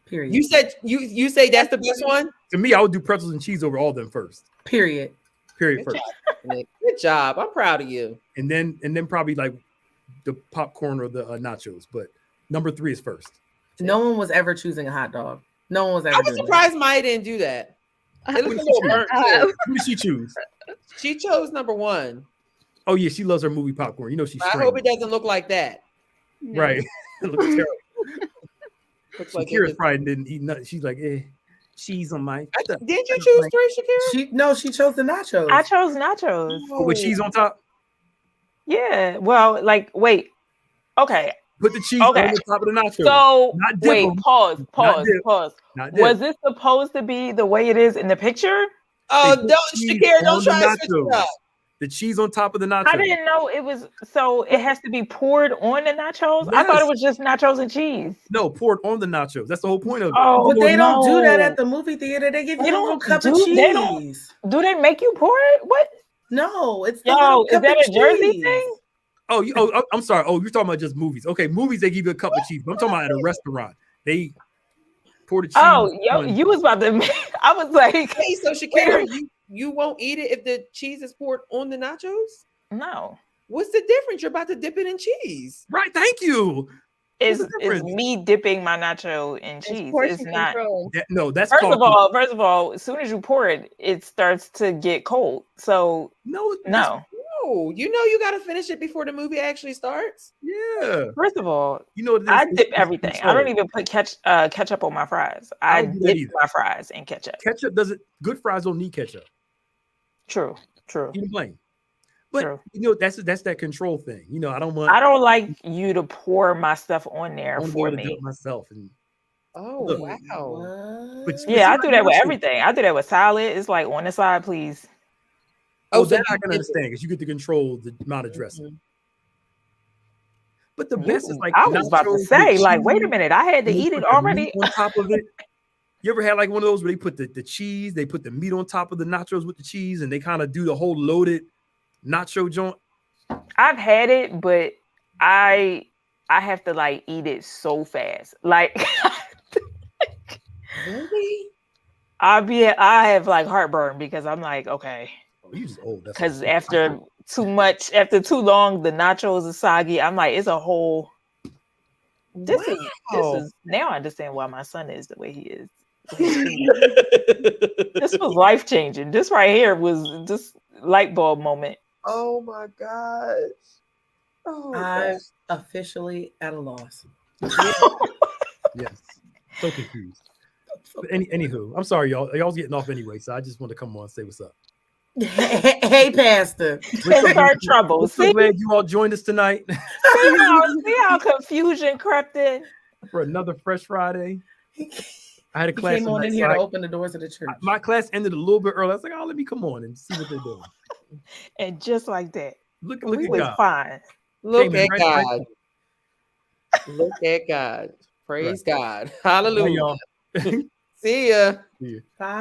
Period. You said you say that's the best one. To me, I would do pretzels and cheese over all of them first. Period. Good First. job, Nick. Good job. I'm proud of you. And then probably like the popcorn or the nachos. But number 3 is first. No one was ever choosing a hot dog. No one was ever I was doing surprised Maya didn't do that. It looks a little burnt too. Who did she choose? She chose number 1. Oh yeah, she loves her movie popcorn. You know she's. I hope it doesn't look like that. No. Right. It looks terrible. Looks like Shakira probably didn't eat nothing. She's like, cheese on my. Did you choose 3, Shakira? She chose the nachos. I chose nachos. Oh, with cheese on top. Yeah. Well, like, wait. Okay. Put the cheese Okay. on the top of the nachos. So Not dip wait, 'em. pause. Not dip. Was this supposed to be the way it is in the picture? Oh, They put don't cheese Shakira, on don't the try to switch it nachos. up. The cheese on top of the nachos. I didn't know it was. So it has to be poured on the nachos. I thought Yes. it was just nachos and cheese. No, pour it on the nachos. That's the whole point of it. Oh, But they don't do that no. at the movie theater. They give you They a little don't cup of do- they don't- cheese. Do they make you pour it? What? No, it's the Yo, little is cup that of a Jersey cheese. thing? I'm sorry. Oh, you're talking about just movies. Okay, movies they give you a cup of cheese. But I'm talking about at a restaurant. They pour the cheese. Oh, yo, on- you was about to. I was like, Hey, so Shakira, you won't eat it if the cheese is poured on the nachos? no. What's the difference? You're about to dip it in cheese. Right. Thank you. It's the difference? me dipping my nacho in cheese. It's not. Control. That's First called of all, as soon as you pour it, it starts to get cold. So no. no. No, you got to finish it before the movie actually starts. Yeah. First of all, You know I this- dip it's everything. I control. don't even put ketchup on my fries. I don't do that dip either. my fries in ketchup. Ketchup doesn't. Good fries don't need ketchup. True. Even plain. But True. that's that control thing. I don't want. I don't like you to pour my stuff on I there want to be able for to do me. it myself. And Oh, Look. wow. What? But Yeah, I see, do that with nachos- everything. I do that with salad. It's like on the side, please. Oh, so that I you can dip it. understand because you get to control the amount of dressing. Mhm. But the best is like I was about to nachos say, with like, wait a cheese, minute, I had to and they eat put it the already. meat on top of it. You ever had like one of those where they put the cheese, they put the meat on top of the nachos with the cheese, and they kind of do the whole loaded nacho joint? I've had it, but I have to like eat it so fast. Like Really? I have like heartburn because I'm like, okay, Oh, you just old. That's because all. after too much. After too long, the nachos are soggy. I'm like, it's a whole. This is now I understand why my son is the way he is. This was life changing. This right here was this light bulb moment. Oh my gosh. Oh, I'm officially at a loss. Yes. So confused. But anywho, I'm sorry, y'all. Y'all's getting off anyway, so I just want to come on and say what's up. Hey, Pastor. Start trouble. We're so glad you all joined us tonight See how confusion crept in? for another Fresh Friday. I had a He class came on in tonight, here so to open the doors of the church. my class ended a little bit early. I was like, oh, let me come on and see what they're doing. And just like that, Look we at was God. fine. look Came in at right God. on. Look at God. Praise God. Bye, Hallelujah. y'all. See ya. See ya. Bye.